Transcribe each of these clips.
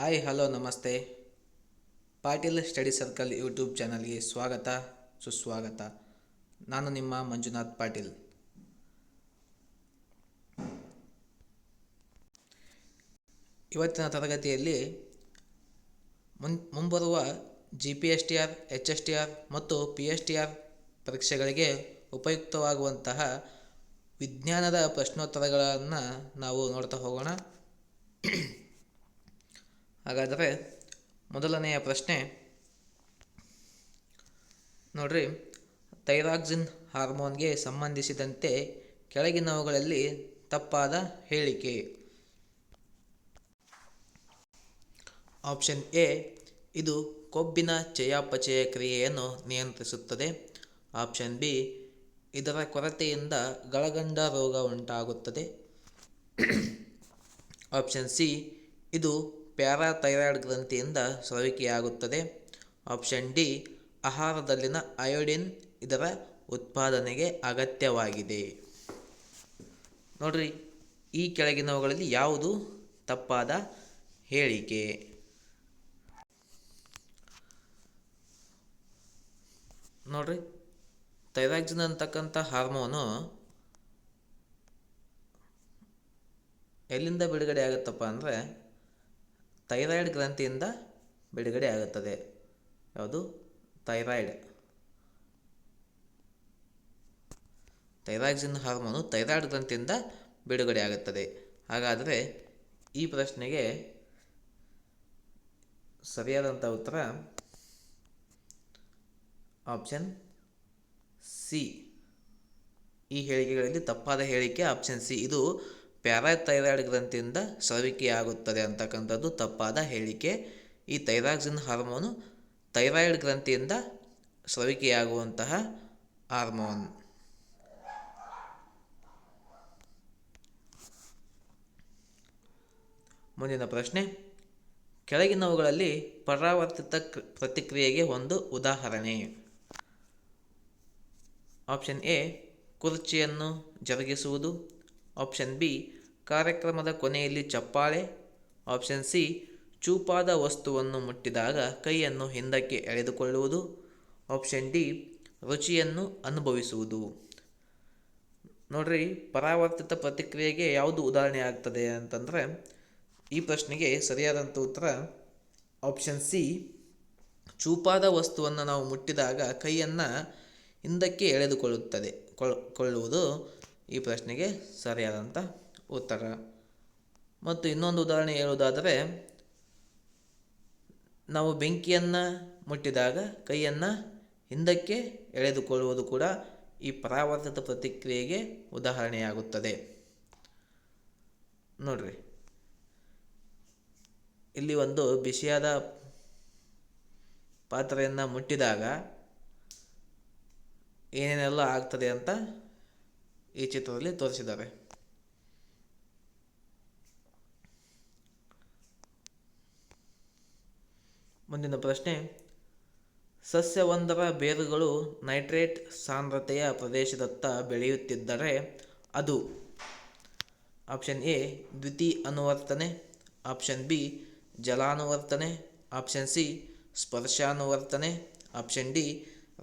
Hi hello ನಮಸ್ತೆ. Patil study circle YouTube ಚಾನಲ್ಗೆ ಸ್ವಾಗತ ಸುಸ್ವಾಗತ. ನಾನು ನಿಮ್ಮ ಮಂಜುನಾಥ್ ಪಾಟೀಲ್. ಇವತ್ತಿನ ತರಗತಿಯಲ್ಲಿ ಮುಂಬರುವ GPSTR, HSTR ಮತ್ತು PSTR ಪರೀಕ್ಷೆಗಳಿಗೆ ಉಪಯುಕ್ತವಾಗುವಂತಹ ವಿಜ್ಞಾನದ ಪ್ರಶ್ನೋತ್ತರಗಳನ್ನು ನಾವು ನೋಡ್ತಾ ಹೋಗೋಣ. ಹಾಗಾದರೆ ಮೊದಲನೆಯ ಪ್ರಶ್ನೆ ನೋಡ್ರಿ, ಥೈರಾಕ್ಸಿನ್ ಹಾರ್ಮೋನ್ಗೆ ಸಂಬಂಧಿಸಿದಂತೆ ಕೆಳಗಿನವುಗಳಲ್ಲಿ ತಪ್ಪಾದ ಹೇಳಿಕೆ. ಆಪ್ಷನ್ ಎ, ಇದು ಕೊಬ್ಬಿನ ಚಯಾಪಚಯ ಕ್ರಿಯೆಯನ್ನು ನಿಯಂತ್ರಿಸುತ್ತದೆ. ಆಪ್ಷನ್ ಬಿ, ಇದರ ಕೊರತೆಯಿಂದ ಗಳಗಂಡ ರೋಗ ಉಂಟಾಗುತ್ತದೆ. ಆಪ್ಷನ್ ಸಿ, ಇದು ಪ್ಯಾರಾಥೈರಾಯ್ಡ್ ಗ್ರಂಥಿಯಿಂದ ಸ್ರವಿಕೆಯಾಗುತ್ತದೆ. ಆಪ್ಷನ್ ಡಿ, ಆಹಾರದಲ್ಲಿನ ಅಯೋಡಿನ್ ಇದರ ಉತ್ಪಾದನೆಗೆ ಅಗತ್ಯವಾಗಿದೆ. ನೋಡ್ರಿ, ಈ ಕೆಳಗಿನವುಗಳಲ್ಲಿ ಯಾವುದು ತಪ್ಪಾದ ಹೇಳಿಕೆ? ನೋಡ್ರಿ, ಥೈರಾಕ್ಸಿನ್ ಅಂತಕ್ಕಂಥ ಹಾರ್ಮೋನು ಎಲ್ಲಿಂದ ಬಿಡುಗಡೆ ಆಗುತ್ತಪ್ಪ ಅಂದರೆ ಥೈರಾಯ್ಡ್ ಗ್ರಂಥಿಯಿಂದ ಬಿಡುಗಡೆ ಆಗುತ್ತದೆ. ಯಾವುದು? ಥೈರಾಕ್ಸಿನ್ ಹಾರ್ಮೋನು ಥೈರಾಯ್ಡ್ ಗ್ರಂಥಿಯಿಂದ ಬಿಡುಗಡೆ ಆಗುತ್ತದೆ. ಹಾಗಾದರೆ ಈ ಪ್ರಶ್ನೆಗೆ ಸರಿಯಾದಂಥ ಉತ್ತರ ಆಪ್ಷನ್ ಸಿ. ಈ ಹೇಳಿಕೆಗಳಲ್ಲಿ ತಪ್ಪಾದ ಹೇಳಿಕೆ ಆಪ್ಷನ್ ಸಿ. ಇದು ಪ್ಯಾರಾಥೈರಾಯ್ಡ್ ಗ್ರಂಥಿಯಿಂದ ಸ್ರವಿಕೆಯಾಗುತ್ತದೆ ಅಂತಕ್ಕಂಥದ್ದು ತಪ್ಪಾದ ಹೇಳಿಕೆ. ಈ ಥೈರಾಕ್ಸಿನ್ ಹಾರ್ಮೋನು ಥೈರಾಯ್ಡ್ ಗ್ರಂಥಿಯಿಂದ ಸ್ರವಿಕೆಯಾಗುವಂತಹ ಹಾರ್ಮೋನ್. ಮುಂದಿನ ಪ್ರಶ್ನೆ, ಕೆಳಗಿನವುಗಳಲ್ಲಿ ಪರಾವರ್ತಿತ ಪ್ರತಿಕ್ರಿಯೆಗೆ ಒಂದು ಉದಾಹರಣೆ. ಆಪ್ಷನ್ ಎ, ಕುರ್ಚಿಯನ್ನು ಜರುಗಿಸುವುದು. ಆಪ್ಷನ್ ಬಿ, ಕಾರ್ಯಕ್ರಮದ ಕೊನೆಯಲ್ಲಿ ಚಪ್ಪಾಳೆ. ಆಪ್ಷನ್ ಸಿ, ಚೂಪಾದ ವಸ್ತುವನ್ನು ಮುಟ್ಟಿದಾಗ ಕೈಯನ್ನು ಹಿಂದಕ್ಕೆ ಎಳೆದುಕೊಳ್ಳುವುದು. ಆಪ್ಷನ್ ಡಿ, ರುಚಿಯನ್ನು ಅನುಭವಿಸುವುದು. ನೋಡ್ರಿ, ಪರಾವರ್ತಿತ ಪ್ರತಿಕ್ರಿಯೆಗೆ ಯಾವುದು ಉದಾಹರಣೆ ಆಗ್ತದೆ ಅಂತಂದರೆ ಈ ಪ್ರಶ್ನೆಗೆ ಸರಿಯಾದಂಥ ಉತ್ತರ ಆಪ್ಷನ್ ಸಿ. ಚೂಪಾದ ವಸ್ತುವನ್ನು ನಾವು ಮುಟ್ಟಿದಾಗ ಕೈಯನ್ನು ಹಿಂದಕ್ಕೆ ಎಳೆದುಕೊಳ್ಳುವುದು ಈ ಪ್ರಶ್ನೆಗೆ ಸರಿಯಾದಂಥ ಉತ್ತರ. ಮತ್ತು ಇನ್ನೊಂದು ಉದಾಹರಣೆ ಹೇಳುವುದಾದರೆ, ನಾವು ಬೆಂಕಿಯನ್ನು ಮುಟ್ಟಿದಾಗ ಕೈಯನ್ನು ಹಿಂದಕ್ಕೆ ಎಳೆದುಕೊಳ್ಳುವುದು ಕೂಡ ಈ ಪರಾವರ್ತಿತ ಪ್ರತಿಕ್ರಿಯೆಗೆ ಉದಾಹರಣೆಯಾಗುತ್ತದೆ. ನೋಡ್ರಿ, ಇಲ್ಲಿ ಒಂದು ಬಿಸಿಯಾದ ಪಾತ್ರೆಯನ್ನು ಮುಟ್ಟಿದಾಗ ಏನೇನೆಲ್ಲ ಆಗ್ತದೆ ಅಂತ ಈ ಚಿತ್ರದಲ್ಲಿ ತೋರಿಸಿದ್ದಾರೆ. ಮುಂದಿನ ಪ್ರಶ್ನೆ, ಸಸ್ಯವೊಂದರ ಬೇರುಗಳು ನೈಟ್ರೇಟ್ ಸಾಂದ್ರತೆಯ ಪ್ರದೇಶದತ್ತ ಬೆಳೆಯುತ್ತಿದ್ದರೆ ಅದು ಆಪ್ಷನ್ ಎ, ದ್ಯುತಿ ಅನುವರ್ತನೆ. ಆಪ್ಷನ್ ಬಿ, ಜಲಾನುವರ್ತನೆ. ಆಪ್ಷನ್ ಸಿ, ಸ್ಪರ್ಶಾನುವರ್ತನೆ. ಆಪ್ಷನ್ ಡಿ,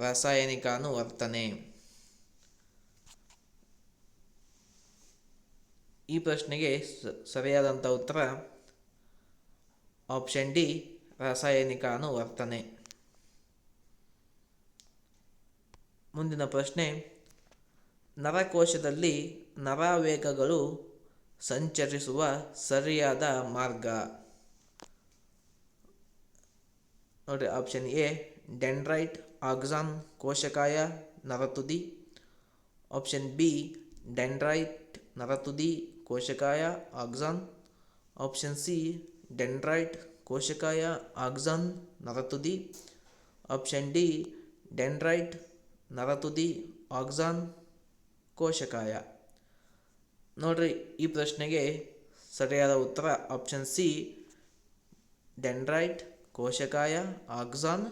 ರಾಸಾಯನಿಕಾನುವರ್ತನೆ. ಈ ಪ್ರಶ್ನೆಗೆ ಸರಿಯಾದಂಥ ಉತ್ತರ ಆಪ್ಷನ್ ಡಿ, ರಾಸಾಯನಿಕಾನುವರ್ತನೆ. ಮುಂದಿನ ಪ್ರಶ್ನೆ, ನರಕೋಶದಲ್ಲಿ ನರಾವೇಗಗಳು ಸಂಚರಿಸುವ ಸರಿಯಾದ ಮಾರ್ಗ. ನೋಡಿ, ಆಪ್ಷನ್ ಎ, ಡೆಂಡ್ರೈಟ್, ಆಕ್ಸಾನ್, ಕೋಶಕಾಯ, ನರತುದಿ. ಆಪ್ಷನ್ ಬಿ, ಡೆಂಡ್ರೈಟ್, ನರತುದಿ, ಕೋಶಕಾಯ, ಆಕ್ಸಾನ್. ಆಪ್ಷನ್ ಸಿ, ಡೆಂಡ್ರೈಟ್, ಕೋಶಕಾಯ, ಆಕ್ಸಾನ್, ನರತುದಿ. ಆಪ್ಷನ್ ಡಿ, ಡೆಂಡ್ರೈಟ್, ನರತುದಿ, ಆಕ್ಸಾನ್, ಕೋಶಕಾಯ. ನೋಡ್ರಿ, ಈ ಪ್ರಶ್ನೆಗೆ ಸರಿಯಾದ ಉತ್ತರ ಆಪ್ಷನ್ ಸಿ, ಡೆಂಡ್ರೈಟ್, ಕೋಶಕಾಯ, ಆಕ್ಸಾನ್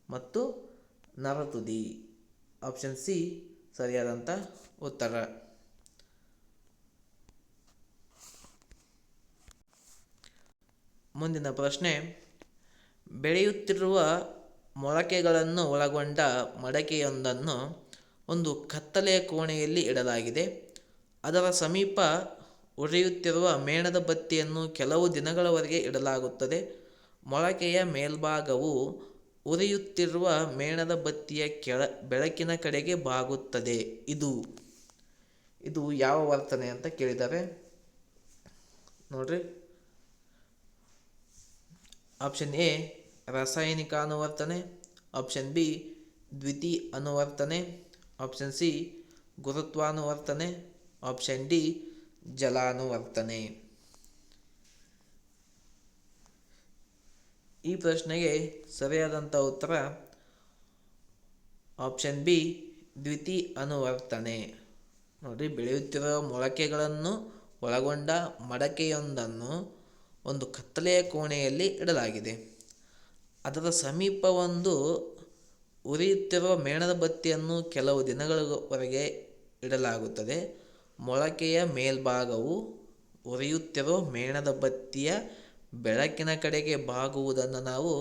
ಮತ್ತು ನರತುದಿ. ಆಪ್ಷನ್ ಸಿ ಸರಿಯಾದಂಥ ಉತ್ತರ. ಮುಂದಿನ ಪ್ರಶ್ನೆ, ಬೆಳೆಯುತ್ತಿರುವ ಮೊಳಕೆಗಳನ್ನು ಒಳಗೊಂಡ ಮಡಕೆಯೊಂದನ್ನು ಒಂದು ಕತ್ತಲೆಯ ಕೋಣೆಯಲ್ಲಿ ಇಡಲಾಗಿದೆ. ಅದರ ಸಮೀಪ ಉರಿಯುತ್ತಿರುವ ಮೇಣದ ಬತ್ತಿಯನ್ನು ಕೆಲವು ದಿನಗಳವರೆಗೆ ಇಡಲಾಗುತ್ತದೆ. ಮೊಳಕೆಯ ಮೇಲ್ಭಾಗವು ಉರಿಯುತ್ತಿರುವ ಮೇಣದ ಬತ್ತಿಯ ಬೆಳಕಿನ ಕಡೆಗೆ ಬಾಗುತ್ತದೆ. ಇದು ಯಾವ ವರ್ತನೆ ಅಂತ ಕೇಳಿದ್ದಾರೆ ನೋಡ್ರಿ. ಆಪ್ಷನ್ ಎ ರಾಸಾಯನಿಕ ಅನುವರ್ತನೆ, ಆಪ್ಷನ್ ಬಿ ದ್ವಿತೀಯ ಅನುವರ್ತನೆ, ಆಪ್ಷನ್ ಸಿ ಗುರುತ್ವಾನುವರ್ತನೆ, ಆಪ್ಷನ್ ಡಿ ಜಲಾನುವರ್ತನೆ. ಈ ಪ್ರಶ್ನೆಗೆ ಸರಿಯಾದಂಥ ಉತ್ತರ ಆಪ್ಷನ್ ಬಿ ದ್ವಿತೀಯ ಅನುವರ್ತನೆ. ನೋಡಿ, ಬೆಳೆಯುತ್ತಿರುವ ಮೊಳಕೆಗಳನ್ನು ಒಳಗೊಂಡ ಮಡಕೆಯೊಂದನ್ನು ಒಂದು ಕತ್ತಲೆಯ ಕೋಣೆಯಲ್ಲಿ ಇಡಲಾಗಿದೆ. ಅದರ ಸಮೀಪ ಒಂದು ಉರಿಯುತ್ತಿರುವ ಮೇಣದ ಬತ್ತಿಯನ್ನು ಕೆಲವು ದಿನಗಳವರೆಗೆ ಇಡಲಾಗುತ್ತದೆ. ಮೊಳಕೆಯ ಮೇಲ್ಭಾಗವು ಉರಿಯುತ್ತಿರುವ ಮೇಣದ ಬತ್ತಿಯ ಬೆಳಕಿನ ಕಡೆಗೆ ಬಾಗುವುದನ್ನು ನಾವು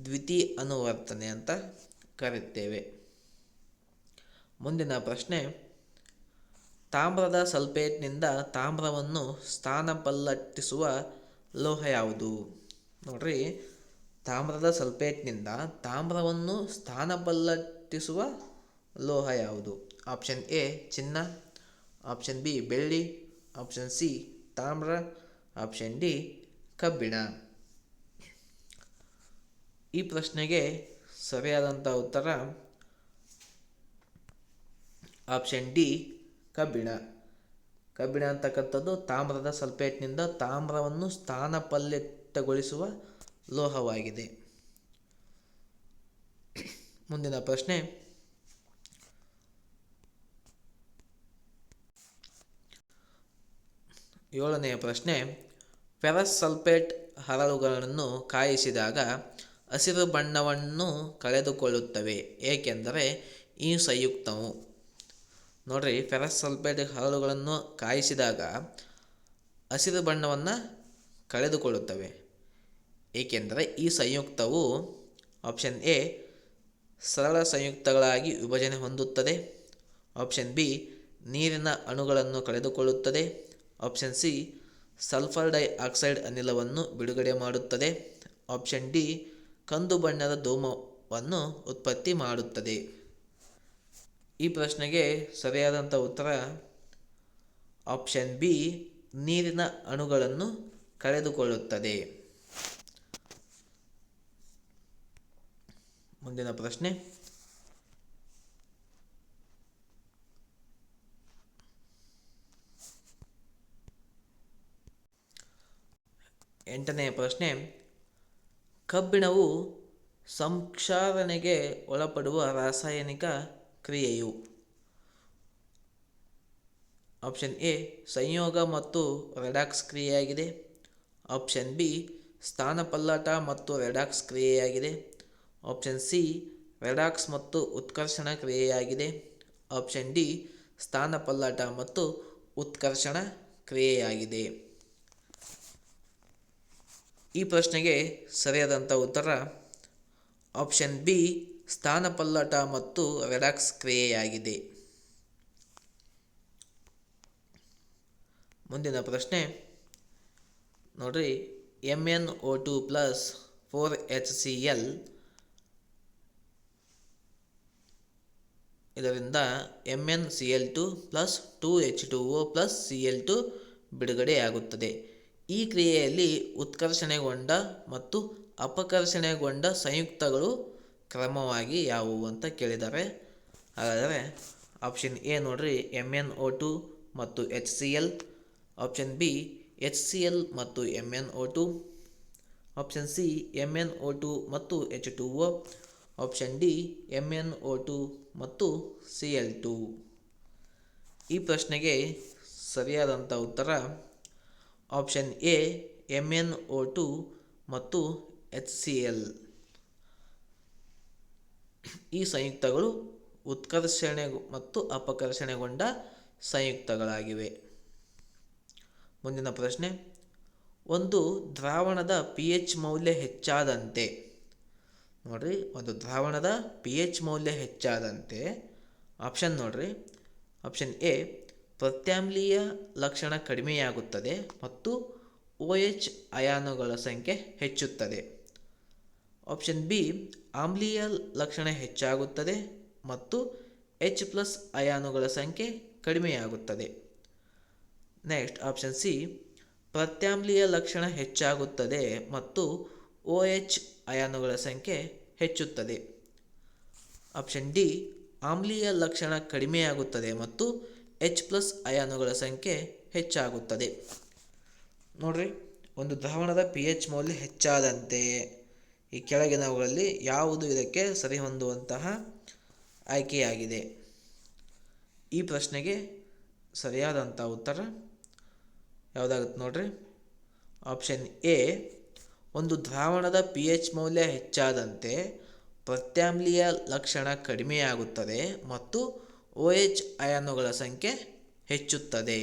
ದ್ವಿತೀಯ ಅನುವರ್ತನೆ ಅಂತ ಕರೆಯುತ್ತೇವೆ. ಮುಂದಿನ ಪ್ರಶ್ನೆ, ತಾಮ್ರದ ಸಲ್ಫೇಟ್ನಿಂದ ತಾಮ್ರವನ್ನು ಸ್ಥಾನಪಲ್ಲಟಿಸುವ ಲೋಹ ಯಾವುದು? ನೋಡ್ರಿ, ತಾಮ್ರದ ಸಲ್ಫೇಟ್ನಿಂದ ತಾಮ್ರವನ್ನು ಸ್ಥಾನಪಲ್ಲಟಿಸುವ ಲೋಹ ಯಾವುದು? ಆಪ್ಷನ್ ಎ ಚಿನ್ನ, ಆಪ್ಷನ್ ಬಿ ಬೆಳ್ಳಿ, ಆಪ್ಷನ್ ಸಿ ತಾಮ್ರ, ಆಪ್ಷನ್ ಡಿ ಕಬ್ಬಿಣ. ಈ ಪ್ರಶ್ನೆಗೆ ಸರಿಯಾದಂಥ ಉತ್ತರ ಆಪ್ಷನ್ ಡಿ ಕಬ್ಬಿಣ. ಕಬ್ಬಿಣ ಅಂತಕ್ಕಂಥದ್ದು ತಾಮ್ರದ ಸಲ್ಫೇಟ್ನಿಂದ ತಾಮ್ರವನ್ನು ಸ್ಥಾನಪಲ್ಲಟಗೊಳಿಸುವ ಲೋಹವಾಗಿದೆ. ಮುಂದಿನ ಪ್ರಶ್ನೆ, ಏಳನೆಯ ಪ್ರಶ್ನೆ, ಫೆರಸ್ ಸಲ್ಫೇಟ್ ಹರಳುಗಳನ್ನು ಕಾಯಿಸಿದಾಗ ಹಸಿರು ಬಣ್ಣವನ್ನು ಕಳೆದುಕೊಳ್ಳುತ್ತವೆ, ಏಕೆಂದರೆ ಈ ಸಂಯುಕ್ತವು. ನೋಡ್ರಿ, ಫೆರಸ್ ಸಲ್ಫೇಟ್ ಹರಳುಗಳನ್ನು ಕಾಯಿಸಿದಾಗ ಹಸಿರು ಬಣ್ಣವನ್ನು ಕಳೆದುಕೊಳ್ಳುತ್ತವೆ, ಏಕೆಂದರೆ ಈ ಸಂಯುಕ್ತವು ಆಪ್ಷನ್ ಎ ಸರಳ ಸಂಯುಕ್ತಗಳಾಗಿ ವಿಭಜನೆ ಹೊಂದುತ್ತದೆ, ಆಪ್ಷನ್ ಬಿ ನೀರಿನ ಅಣುಗಳನ್ನು ಕಳೆದುಕೊಳ್ಳುತ್ತದೆ, ಆಪ್ಷನ್ ಸಿ ಸಲ್ಫರ್ ಡೈಆಕ್ಸೈಡ್ ಅನಿಲವನ್ನು ಬಿಡುಗಡೆ ಮಾಡುತ್ತದೆ, ಆಪ್ಷನ್ ಡಿ ಕಂದು ಬಣ್ಣದ ಧೂಮವನ್ನು ಉತ್ಪತ್ತಿ ಮಾಡುತ್ತದೆ. ಈ ಪ್ರಶ್ನೆಗೆ ಸರಿಯಾದಂಥ ಉತ್ತರ ಆಪ್ಷನ್ ಬಿ ನೀರಿನ ಅಣುಗಳನ್ನು ಕಳೆದುಕೊಳ್ಳುತ್ತದೆ. ಮುಂದಿನ ಪ್ರಶ್ನೆ, ಎಂಟನೆಯ ಪ್ರಶ್ನೆ, ಕಬ್ಬಿಣವು ಸಂಕ್ಷಾರಣೆಗೆ ಒಳಪಡುವ ರಾಸಾಯನಿಕ ಕ್ರಿಯೆಯು? ಆಪ್ಷನ್ ಎ ಸಂಯೋಗ ಮತ್ತು ರೆಡಾಕ್ಸ್ ಕ್ರಿಯೆಯಾಗಿದೆ, ಆಪ್ಷನ್ ಬಿ ಸ್ಥಾನಪಲ್ಲಟ ಮತ್ತು ರೆಡಾಕ್ಸ್ ಕ್ರಿಯೆಯಾಗಿದೆ, ಆಪ್ಷನ್ ಸಿ ರೆಡಾಕ್ಸ್ ಮತ್ತು ಉತ್ಕರ್ಷಣ ಕ್ರಿಯೆಯಾಗಿದೆ, ಆಪ್ಷನ್ ಡಿ ಸ್ಥಾನಪಲ್ಲಟ ಮತ್ತು ಉತ್ಕರ್ಷಣ ಕ್ರಿಯೆಯಾಗಿದೆ. ಈ ಪ್ರಶ್ನೆಗೆ ಸರಿಯಾದಂಥ ಉತ್ತರ ಆಪ್ಷನ್ ಬಿ ಸ್ಥಾನಪಲ್ಲಟ ಮತ್ತು ರೆಡಾಕ್ಸ್ ಕ್ರಿಯೆಯಾಗಿದೆ. ಮುಂದಿನ ಪ್ರಶ್ನೆ ನೋಡ್ರಿ, MnO2 ಪ್ಲಸ್ 4HCl ಇದರಿಂದ MnCl2 plus 2H2O plus Cl2 ಬಿಡುಗಡೆಯಾಗುತ್ತದೆ. ಈ ಕ್ರಿಯೆಯಲ್ಲಿ ಉತ್ಕರ್ಷಣೆಗೊಂಡ ಮತ್ತು ಅಪಕರ್ಷಣೆಗೊಂಡ ಸಂಯುಕ್ತಗಳು ಕ್ರಮವಾಗಿ ಯಾವುವು ಅಂತ ಕೇಳಿದ್ದಾರೆ. ಹಾಗಾದರೆ ಆಪ್ಷನ್ ಎ ನೋಡ್ರಿ MnO2 ಮತ್ತು HCl, ಆಪ್ಷನ್ ಬಿ HCl ಮತ್ತು MnO2, ಆಪ್ಷನ್ ಸಿ MnO2 ಮತ್ತು H2O, ಆಪ್ಷನ್ ಡಿ MnO2 ಮತ್ತು Cl2. ಈ ಪ್ರಶ್ನೆಗೆ ಸರಿಯಾದಂಥ ಉತ್ತರ ಆಪ್ಷನ್ ಎ MnO2 ಮತ್ತು HCl. ಈ ಸಂಯುಕ್ತಗಳು ಉತ್ಕರ್ಷಣೆ ಮತ್ತು ಅಪಕರ್ಷಣೆಗೊಂಡ ಸಂಯುಕ್ತಗಳಾಗಿವೆ. ಮುಂದಿನ ಪ್ರಶ್ನೆ, ಒಂದು ದ್ರಾವಣದ ಪಿ ಎಚ್ ಮೌಲ್ಯ ಹೆಚ್ಚಾದಂತೆ, ನೋಡ್ರಿ, ಒಂದು ದ್ರಾವಣದ ಪಿ ಎಚ್ ಮೌಲ್ಯ ಹೆಚ್ಚಾದಂತೆ ಆಪ್ಷನ್ ನೋಡ್ರಿ, ಆಪ್ಷನ್ ಎ ಪ್ರತ್ಯಾಮ್ಲೀಯ ಲಕ್ಷಣ ಕಡಿಮೆಯಾಗುತ್ತದೆ ಮತ್ತು ಓ ಎಚ್ ಅಯಾನುಗಳ ಸಂಖ್ಯೆ ಹೆಚ್ಚುತ್ತದೆ. ಆಪ್ಷನ್ ಬಿ ಆಮ್ಲೀಯ ಲಕ್ಷಣ ಹೆಚ್ಚಾಗುತ್ತದೆ ಮತ್ತು ಎಚ್ ಪ್ಲಸ್ ಅಯಾನುಗಳ ಸಂಖ್ಯೆ ಕಡಿಮೆಯಾಗುತ್ತದೆ. ನೆಕ್ಸ್ಟ್ ಆಪ್ಷನ್ ಸಿ ಪ್ರತ್ಯಾಮ್ಲೀಯ ಲಕ್ಷಣ ಹೆಚ್ಚಾಗುತ್ತದೆ ಮತ್ತು ಓ ಎಚ್ ಅಯಾನುಗಳ ಸಂಖ್ಯೆ ಹೆಚ್ಚುತ್ತದೆ. ಆಪ್ಷನ್ ಡಿ ಆಮ್ಲೀಯ ಲಕ್ಷಣ ಕಡಿಮೆಯಾಗುತ್ತದೆ ಮತ್ತು ಎಚ್ ಪ್ಲಸ್ ಅಯಾನುಗಳ ಸಂಖ್ಯೆ ಹೆಚ್ಚಾಗುತ್ತದೆ. ನೋಡ್ರಿ, ಒಂದು ದ್ರಾವಣದ ಪಿ ಎಚ್ ಮೌಲ್ಯ ಹೆಚ್ಚಾದಂತೆ ಈ ಕೆಳಗಿನವುಗಳಲ್ಲಿ ಯಾವುದು ಇದಕ್ಕೆ ಸರಿಹೊಂದುವಂತಹ ಆಯ್ಕೆಯಾಗಿದೆ? ಈ ಪ್ರಶ್ನೆಗೆ ಸರಿಯಾದಂಥ ಉತ್ತರ ಯಾವುದಾಗುತ್ತೆ ನೋಡ್ರಿ, ಆಪ್ಷನ್ ಎ ಒಂದು ದ್ರಾವಣದ ಪಿ ಎಚ್ ಮೌಲ್ಯ ಹೆಚ್ಚಾದಂತೆ ಪ್ರತ್ಯಾಮ್ಲೀಯ ಲಕ್ಷಣ ಕಡಿಮೆಯಾಗುತ್ತದೆ ಮತ್ತು ಓ ಎಚ್ ಅಯಾನುಗಳ ಸಂಖ್ಯೆ ಹೆಚ್ಚುತ್ತದೆ.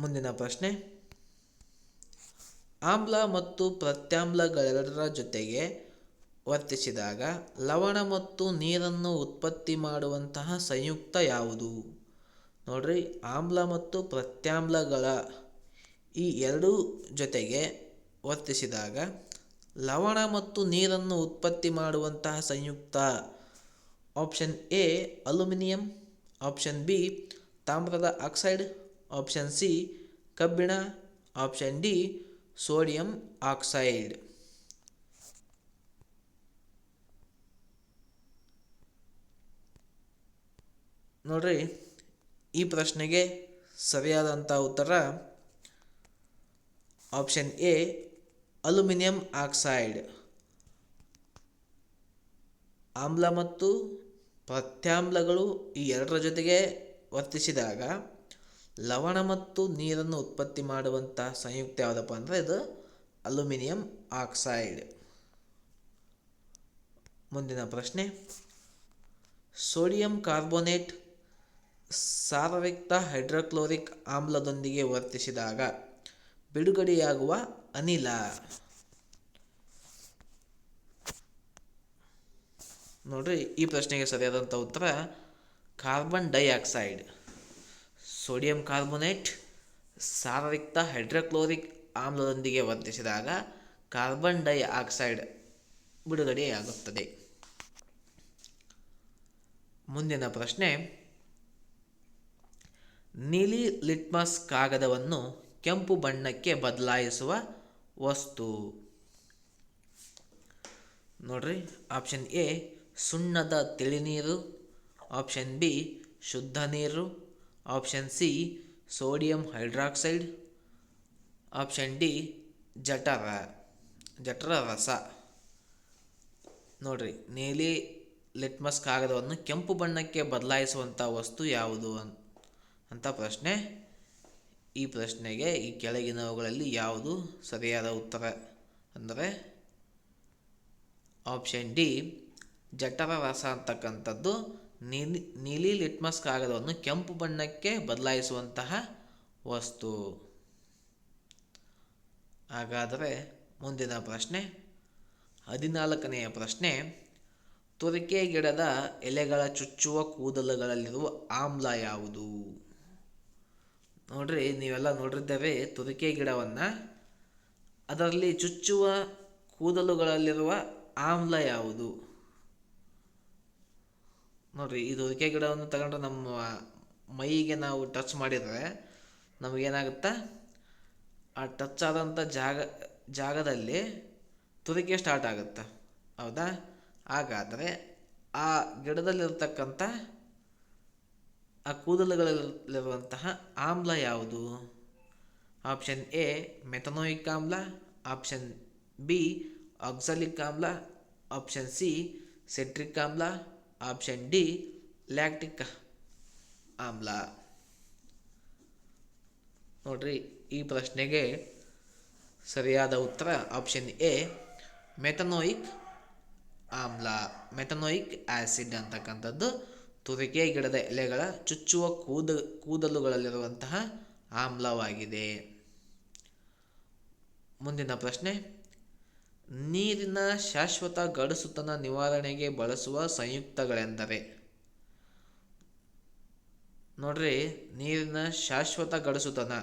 ಮುಂದಿನ ಪ್ರಶ್ನೆ, ಆಮ್ಲ ಮತ್ತು ಪ್ರತ್ಯಾಮ್ಲಗಳೆರಡರ ಜೊತೆಗೆ ವರ್ತಿಸಿದಾಗ ಲವಣ ಮತ್ತು ನೀರನ್ನು ಉತ್ಪತ್ತಿ ಮಾಡುವಂತಹ ಸಂಯುಕ್ತ ಯಾವುದು? ನೋಡ್ರಿ, ಆಮ್ಲ ಮತ್ತು ಪ್ರತ್ಯಾಮ್ಲಗಳ ಈ ಎರಡೂ ಜೊತೆಗೆ ವರ್ತಿಸಿದಾಗ ಲವಣ ಮತ್ತು ನೀರನ್ನು ಉತ್ಪತ್ತಿ ಮಾಡುವಂತಹ ಸಂಯುಕ್ತ option A aluminium, option B ತಾಮ್ರದ ಆಕ್ಸೈಡ್, ಆಪ್ಷನ್ ಸಿ ಕಬ್ಬಿಣ, ಆಪ್ಷನ್ ಡಿ ಸೋಡಿಯಂ ಆಕ್ಸೈಡ್. ನೋಡ್ರಿ, ಈ ಪ್ರಶ್ನೆಗೆ ಸರಿಯಾದಂಥ ಉತ್ತರ ಆಪ್ಷನ್ ಎ ಅಲ್ಯೂಮಿನಿಯಂ ಆಕ್ಸೈಡ್. ಆಮ್ಲ ಮತ್ತು ಪ್ರತ್ಯಾಮ್ಲಗಳು ಈ ಎರಡರ ಜೊತೆಗೆ ವರ್ತಿಸಿದಾಗ ಲವಣ ಮತ್ತು ನೀರನ್ನು ಉತ್ಪತ್ತಿ ಮಾಡುವಂಥ ಸಂಯುಕ್ತ ಯಾವುದಪ್ಪ ಅಂದರೆ ಇದು ಅಲ್ಯೂಮಿನಿಯಂ ಆಕ್ಸೈಡ್. ಮುಂದಿನ ಪ್ರಶ್ನೆ, ಸೋಡಿಯಂ ಕಾರ್ಬೋನೇಟ್ ಸಾರಯುಕ್ತ ಹೈಡ್ರೋಕ್ಲೋರಿಕ್ ಆಮ್ಲದೊಂದಿಗೆ ವರ್ತಿಸಿದಾಗ ಬಿಡುಗಡೆಯಾಗುವ ಅನಿಲ? ನೋಡ್ರಿ, ಈ ಪ್ರಶ್ನೆಗೆ ಸರಿಯಾದಂಥ ಉತ್ತರ ಕಾರ್ಬನ್ ಡೈಆಕ್ಸೈಡ್. ಸೋಡಿಯಂ ಕಾರ್ಬೋನೇಟ್ ಸಾರಯುಕ್ತ ಹೈಡ್ರೋಕ್ಲೋರಿಕ್ ಆಮ್ಲದೊಂದಿಗೆ ವರ್ತಿಸಿದಾಗ ಕಾರ್ಬನ್ ಡೈಆಕ್ಸೈಡ್ ಬಿಡುಗಡೆಯಾಗುತ್ತದೆ. ಮುಂದಿನ ಪ್ರಶ್ನೆ, ನೀಲಿ ಲಿಟ್ಮಸ್ ಕಾಗದವನ್ನು ಕೆಂಪು ಬಣ್ಣಕ್ಕೆ ಬದಲಾಯಿಸುವ ವಸ್ತು? ನೋಡ್ರಿ, ಆಪ್ಷನ್ ಎ ಸುಣ್ಣದ ತಿಳಿನೀರು, ಆಪ್ಷನ್ ಬಿ ಶುದ್ಧ ನೀರು, option C sodium hydroxide, option D ಜಠರ ರಸ. ನೋಡ್ರಿ, ನೀಲಿ ಲಿಟ್ಮಸ್ ಕಾಗದವನ್ನು ಕೆಂಪು ಬಣ್ಣಕ್ಕೆ ಬದಲಾಯಿಸುವಂಥ ವಸ್ತು ಯಾವುದು ಅಂತ ಪ್ರಶ್ನೆ. ಈ ಪ್ರಶ್ನೆಗೆ ಈ ಕೆಳಗಿನವುಗಳಲ್ಲಿ ಯಾವುದು ಸರಿಯಾದ ಉತ್ತರ ಅಂದರೆ ಆಪ್ಷನ್ ಡಿ ಜಠರ ರಸ ಅಂತಕ್ಕಂಥದ್ದು ನೀಲಿ ಲಿಟ್ಮಸ್ ಕಾಗದವನ್ನು ಕೆಂಪು ಬಣ್ಣಕ್ಕೆ ಬದಲಾಯಿಸುವಂತಹ ವಸ್ತು. ಹಾಗಾದರೆ ಮುಂದಿನ ಪ್ರಶ್ನೆ 14ನೆಯ ಪ್ರಶ್ನೆ, ತುರಿಕೆ ಗಿಡದ ಎಲೆಗಳ ಚುಚ್ಚುವ ಕೂದಲುಗಳಲ್ಲಿರುವ ಆಮ್ಲ ಯಾವುದು? ನೋಡ್ರಿ, ನೀವೆಲ್ಲ ನೋಡಿದ್ದೇವೆ ತುರಿಕೆ ಗಿಡವನ್ನು, ಅದರಲ್ಲಿ ಚುಚ್ಚುವ ಕೂದಲುಗಳಲ್ಲಿರುವ ಆಮ್ಲ ಯಾವುದು? ನೋಡ್ರಿ, ಈ ತುರಿಕೆ ಗಿಡವನ್ನು ತಗೊಂಡ್ರೆ ನಮ್ಮ ಮೈಗೆ ನಾವು ಟಚ್ ಮಾಡಿದರೆ ನಮಗೇನಾಗುತ್ತಾ, ಆ ಟಚ್ ಆದಂಥ ಜಾಗದಲ್ಲಿ ತುರಿಕೆ ಸ್ಟಾರ್ಟ್ ಆಗುತ್ತೆ, ಹೌದಾ? ಹಾಗಾದರೆ ಆ ಗಿಡದಲ್ಲಿರ್ತಕ್ಕಂಥ ಆ ಕೂದಲುಗಳಲ್ಲಿರುವಂತಹ ಆಮ್ಲ ಯಾವುದು? ಆಪ್ಷನ್ ಎ ಮೆಥನೋಯಿಕ್ ಆಮ್ಲ, ಆಪ್ಷನ್ ಬಿ ಆಕ್ಸಾಲಿಕ್ ಆಮ್ಲ, ಆಪ್ಷನ್ ಸಿ ಸಿಟ್ರಿಕ್ ಆಮ್ಲ, ಆಪ್ಷನ್ ಡಿ ಲ್ಯಾಕ್ಟಿಕ್ ಆಮ್ಲ. ನೋಡ್ರಿ, ಈ ಪ್ರಶ್ನೆಗೆ ಸರಿಯಾದ ಉತ್ತರ ಆಪ್ಷನ್ ಎ ಮೆಥನೋಯಿಕ್ ಆಮ್ಲ. ಮೆಥನೋಯಿಕ್ ಆ್ಯಸಿಡ್ ಅಂತಕ್ಕಂಥದ್ದು ತುರಿಕೆ ಗಿಡದ ಎಲೆಗಳ ಚುಚ್ಚುವ ಕೂದಲುಗಳಲ್ಲಿರುವಂತಹ ಆಮ್ಲವಾಗಿದೆ. ಮುಂದಿನ ಪ್ರಶ್ನೆ, ನೀರಿನ ಶಾಶ್ವತ ಗಡಸುತನ ನಿವಾರಣೆಗೆ ಬಳಸುವ ಸಂಯುಕ್ತಗಳೆಂದರೆ? ನೋಡ್ರಿ, ನೀರಿನ ಶಾಶ್ವತ ಗಡಸುತನ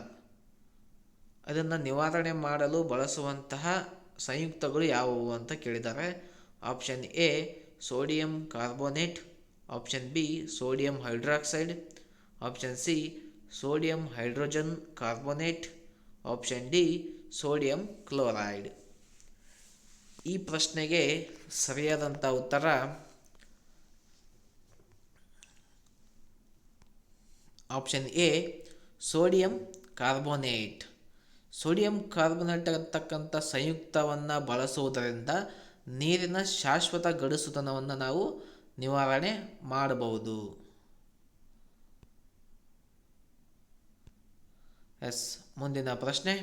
ಅದನ್ನು ನಿವಾರಣೆ ಮಾಡಲು ಬಳಸುವಂತಹ ಸಂಯುಕ್ತಗಳು ಯಾವುವು ಅಂತ ಕೇಳಿದ್ದಾರೆ. Option A sodium carbonate, option B sodium hydroxide, option C sodium hydrogen carbonate, option D sodium chloride. ಈ ಪ್ರಶ್ನೆಗೆ ಸರಿಯಾದಂಥ ಉತ್ತರ option A sodium carbonate. Sodium carbonate ಅಂತಕ್ಕಂಥ ಸಂಯುಕ್ತವನ್ನು ಬಳಸುವುದರಿಂದ ನೀರಿನ ಶಾಶ್ವತ ಗಡಸುತನವನ್ನು ನಾವು ನಿವಾರಣೆ ಮಾಡಬಹುದು. ಮುಂದಿನ ಪ್ರಶ್ನೆ,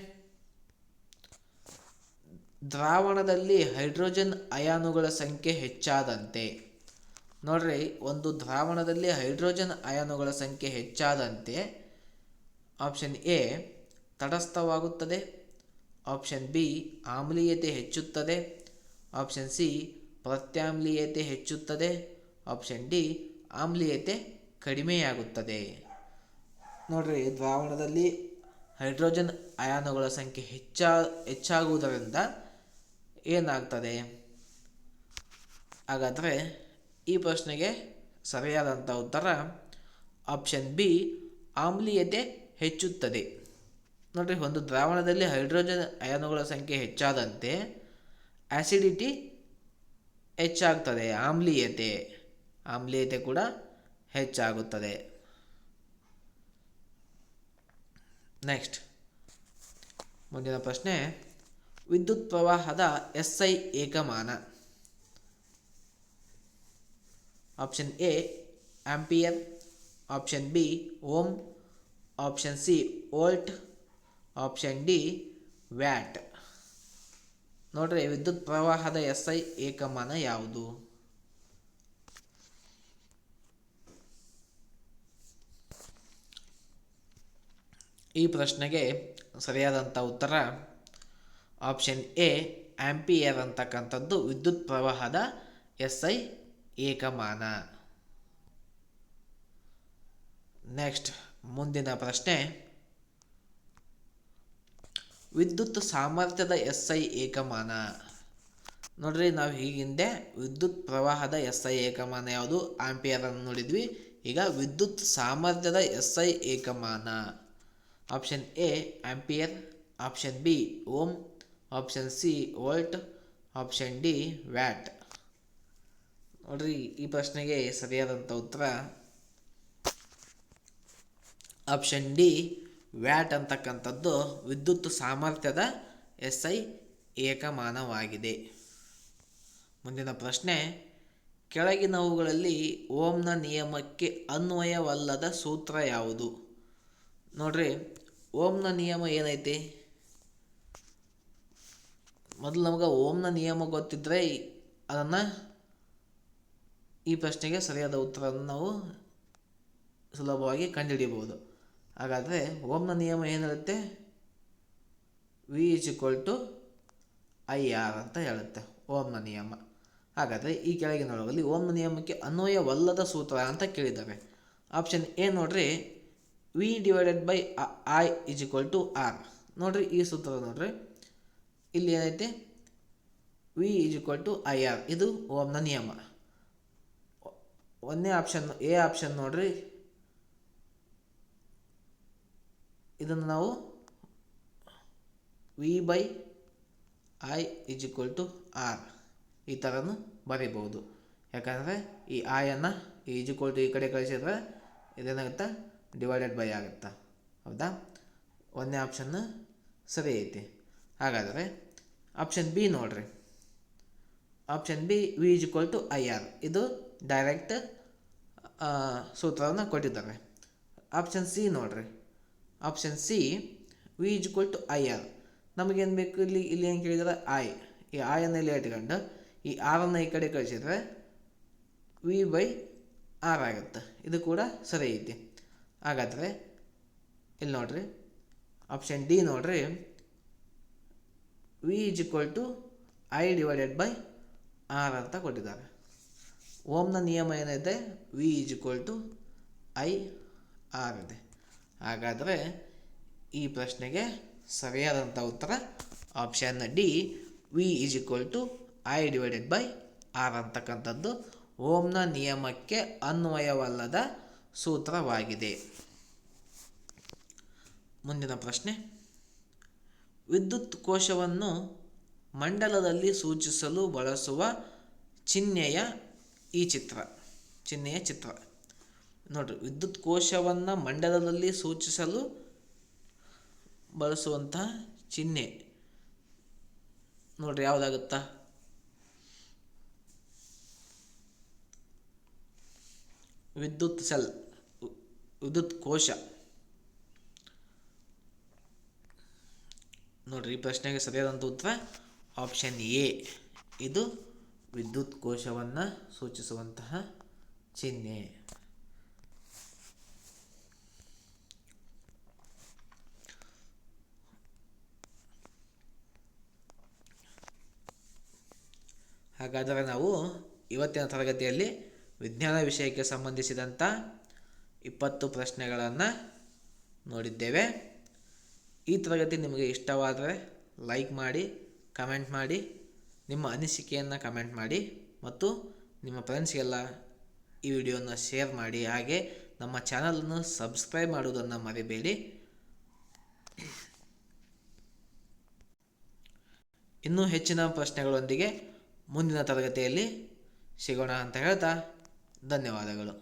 ದ್ರಾವಣದಲ್ಲಿ ಹೈಡ್ರೋಜನ್ ಅಯಾನುಗಳ ಸಂಖ್ಯೆ ಹೆಚ್ಚಾದಂತೆ? ನೋಡ್ರಿ, ಒಂದು ದ್ರಾವಣದಲ್ಲಿ ಹೈಡ್ರೋಜನ್ ಅಯಾನುಗಳ ಸಂಖ್ಯೆ ಹೆಚ್ಚಾದಂತೆ ಆಪ್ಷನ್ ಎ ತಟಸ್ಥವಾಗುತ್ತದೆ, ಆಪ್ಷನ್ ಬಿ ಆಮ್ಲೀಯತೆ ಹೆಚ್ಚುತ್ತದೆ, ಆಪ್ಷನ್ ಸಿ ಪ್ರತ್ಯಾಮ್ಲೀಯತೆ ಹೆಚ್ಚುತ್ತದೆ, ಆಪ್ಷನ್ ಡಿ ಆಮ್ಲೀಯತೆ ಕಡಿಮೆಯಾಗುತ್ತದೆ. ನೋಡ್ರಿ, ದ್ರಾವಣದಲ್ಲಿ ಹೈಡ್ರೋಜನ್ ಅಯಾನುಗಳ ಸಂಖ್ಯೆ ಹೆಚ್ಚಾಗುವುದರಿಂದ ಏನಾಗ್ತದೆ? ಹಾಗಾದರೆ ಈ ಪ್ರಶ್ನೆಗೆ ಸರಿಯಾದಂಥ ಉತ್ತರ ಆಪ್ಷನ್ ಬಿ ಆಮ್ಲೀಯತೆ ಹೆಚ್ಚುತ್ತದೆ. ನೋಡ್ರಿ, ಒಂದು ದ್ರಾವಣದಲ್ಲಿ ಹೈಡ್ರೋಜನ್ ಅಯಾನುಗಳ ಸಂಖ್ಯೆ ಹೆಚ್ಚಾದಂತೆ ಆ್ಯಸಿಡಿಟಿ ಹೆಚ್ಚಾಗ್ತದೆ, ಆಮ್ಲೀಯತೆ ಕೂಡ ಹೆಚ್ಚಾಗುತ್ತದೆ. ನೆಕ್ಸ್ಟ್, ಮುಂದಿನ ಪ್ರಶ್ನೆ, ವಿದ್ಯುತ್ ಪ್ರವಾಹದ SI ಏಕಮಾನ? Option A ampere, option B ohm, option C volt, option D watt. ನೋಡ್ರಿ, ವಿದ್ಯುತ್ ಪ್ರವಾಹದ SI ಏಕಮಾನ ಯಾವುದು? ಈ ಪ್ರಶ್ನೆಗೆ ಸರಿಯಾದಂಥ ಉತ್ತರ ಆಪ್ಷನ್ ಎ ಆಂಪಿಯರ್ ಅಂತಕ್ಕಂಥದ್ದು ವಿದ್ಯುತ್ ಪ್ರವಾಹದ SI ಏಕಮಾನ. ನೆಕ್ಸ್ಟ್, ಮುಂದಿನ ಪ್ರಶ್ನೆ, ವಿದ್ಯುತ್ ಸಾಮರ್ಥ್ಯದ SI ಏಕಮಾನ? ನೋಡ್ರಿ, ನಾವು ಹೀಗಿಂದೆ ವಿದ್ಯುತ್ ಪ್ರವಾಹದ SI ಏಕಮಾನ ಯಾವುದು? ಆಂಪಿಯರ್ ಅನ್ನು ನೋಡಿದ್ವಿ. ಈಗ ವಿದ್ಯುತ್ ಸಾಮರ್ಥ್ಯದ SI ಏಕಮಾನ option A ampere, option B ohm, option C volt, option D watt. ನೋಡ್ರಿ, ಈ ಪ್ರಶ್ನೆಗೆ ಸರಿಯಾದಂಥ ಉತ್ತರ ಆಪ್ಷನ್ ಡಿ ವ್ಯಾಟ್ ಅಂತಕ್ಕಂಥದ್ದು ವಿದ್ಯುತ್ ಸಾಮರ್ಥ್ಯದ SI ಏಕಮಾನವಾಗಿದೆ. ಮುಂದಿನ ಪ್ರಶ್ನೆ, ಕೆಳಗಿನವುಗಳಲ್ಲಿ ಓಮ್ನ ನಿಯಮಕ್ಕೆ ಅನ್ವಯವಲ್ಲದ ಸೂತ್ರ ಯಾವುದು? ನೋಡ್ರಿ, ಓಮ್ನ ನಿಯಮ ಏನೈತಿ? ಮೊದಲು ನಮಗೆ ಓಮ್ನ ನಿಯಮ ಗೊತ್ತಿದ್ದರೆ ಅದನ್ನು ಈ ಪ್ರಶ್ನೆಗೆ ಸರಿಯಾದ ಉತ್ತರವನ್ನು ನಾವು ಸುಲಭವಾಗಿ ಕಂಡುಹಿಡಿಯಬಹುದು. ಹಾಗಾದರೆ ಓಮ್ನ ನಿಯಮ ಏನಿರುತ್ತೆ? V=IR ಅಂತ ಹೇಳುತ್ತೆ ಓಮ್ನ ನಿಯಮ. ಹಾಗಾದರೆ ಈ ಕೆಳಗಿನವುಗಳಲ್ಲಿ ಓಮ್ನ ನಿಯಮಕ್ಕೆ ಅನ್ವಯವಲ್ಲದ ಸೂತ್ರ ಅಂತ ಕೇಳಿದ್ದಾರೆ. ಆಪ್ಷನ್ ಎ ನೋಡ್ರಿ, V/I=R. ನೋಡ್ರಿ, ಈ ಸೂತ್ರ ನೋಡ್ರಿ, ಇಲ್ಲಿ ಏನೈತೆ? V=IR. ಇದು ಓಮ್ನ ನಿಯಮ. ಒಂದನೇ ಆಪ್ಷನ್ ಎ ಆಪ್ಷನ್ ನೋಡ್ರಿ, ಇದನ್ನು ನಾವು V/I=R ಈ ಥರನೂ ಬರೀಬಹುದು. ಯಾಕಂದರೆ ಈ ಆಯನ್ನು ಈ ಕಡೆ ಕಳಿಸಿದ್ರೆ ಇದೇನಾಗುತ್ತೆ? ಡಿವೈಡೆಡ್ ಆಗುತ್ತಾ? ಹೌದಾ? ಒಂದನೇ ಆಪ್ಷನ್ ಸರಿ ಐತಿ. ಹಾಗಾದರೆ ಆಪ್ಷನ್ ಬಿ ನೋಡ್ರಿ, ಆಪ್ಷನ್ ಬಿ V/IR ಇದು ಡೈರೆಕ್ಟ್ ಸೂತ್ರವನ್ನು ಕೊಟ್ಟಿದ್ದಾರೆ. ಆಪ್ಷನ್ ಸಿ ನೋಡ್ರಿ, ಆಪ್ಷನ್ ಸಿ V/IR ನಮಗೇನು ಬೇಕು? ಇಲ್ಲಿ ಏನು ಕೇಳಿದರೆ ಈ ಆಯನ್ನು ಇಲ್ಲಿ ಇಟ್ಕೊಂಡು ಈ ಆರನ್ನು ಈ ಕಡೆ ಕಳಿಸಿದರೆ V/R ಆಗುತ್ತೆ. ಇದು ಕೂಡ ಸರಿ ಐತಿ. ಹಾಗಾದರೆ ಇಲ್ಲಿ ನೋಡ್ರಿ, ಆಪ್ಷನ್ ಡಿ ನೋಡ್ರಿ, V is equal to I divided by R ಅಂತ ಕೊಟ್ಟಿದ್ದಾರೆ. ಓಮ್ನ ನಿಯಮ ಏನಿದೆ, V is equal to I R ಇದೆ. ಹಾಗಾದರೆ ಈ ಪ್ರಶ್ನೆಗೆ ಸರಿಯಾದಂಥ ಉತ್ತರ option D, V is equal to I divided by R ಅಂತಕ್ಕಂಥದ್ದು ಓಮ್ನ ನಿಯಮಕ್ಕೆ ಅನ್ವಯವಲ್ಲದ ಸೂತ್ರವಾಗಿದೆ. ಮುಂದಿನ ಪ್ರಶ್ನೆ, ವಿದ್ಯುತ್ ಕೋಶವನ್ನು ಮಂಡಲದಲ್ಲಿ ಸೂಚಿಸಲು ಬಳಸುವ ಚಿಹ್ನೆಯ ಚಿತ್ರ ನೋಡ್ರಿ. ವಿದ್ಯುತ್ ಕೋಶವನ್ನು ಮಂಡಲದಲ್ಲಿ ಸೂಚಿಸಲು ಬಳಸುವಂತಹ ಚಿಹ್ನೆ ನೋಡ್ರಿ, ಯಾವುದಾಗುತ್ತಾ? ವಿದ್ಯುತ್ ಸೆಲ್, ವಿದ್ಯುತ್ ಕೋಶ ನೋಡ್ರಿ. ಈ ಪ್ರಶ್ನೆಗೆ ಸರಿಯಾದಂಥ ಉತ್ತರ ಆಪ್ಷನ್ ಎ, ಇದು ವಿದ್ಯುತ್ ಕೋಶವನ್ನು ಸೂಚಿಸುವಂತಹ ಚಿಹ್ನೆ. ಹಾಗಾದರೆ ನಾವು ಇವತ್ತಿನ ತರಗತಿಯಲ್ಲಿ ವಿಜ್ಞಾನ ವಿಷಯಕ್ಕೆ ಸಂಬಂಧಿಸಿದಂಥ 20 ಪ್ರಶ್ನೆಗಳನ್ನು ನೋಡಿದ್ದೇವೆ. ಈ ತರಗತಿ ನಿಮಗೆ ಇಷ್ಟವಾದರೆ ಲೈಕ್ ಮಾಡಿ, ಕಮೆಂಟ್ ಮಾಡಿ, ನಿಮ್ಮ ಅನಿಸಿಕೆಯನ್ನು ಕಮೆಂಟ್ ಮಾಡಿ ಮತ್ತು ನಿಮ್ಮ ಫ್ರೆಂಡ್ಸ್ಗೆಲ್ಲ ಈ ವಿಡಿಯೋನ ಶೇರ್ ಮಾಡಿ. ಹಾಗೆ ನಮ್ಮ ಚಾನಲನ್ನು ಸಬ್ಸ್ಕ್ರೈಬ್ ಮಾಡುವುದನ್ನು ಮರಿಬೇಡಿ. ಇನ್ನೂ ಹೆಚ್ಚಿನ ಪ್ರಶ್ನೆಗಳೊಂದಿಗೆ ಮುಂದಿನ ತರಗತಿಯಲ್ಲಿ ಸಿಗೋಣ ಅಂತ ಹೇಳ್ತಾ ಧನ್ಯವಾದಗಳು.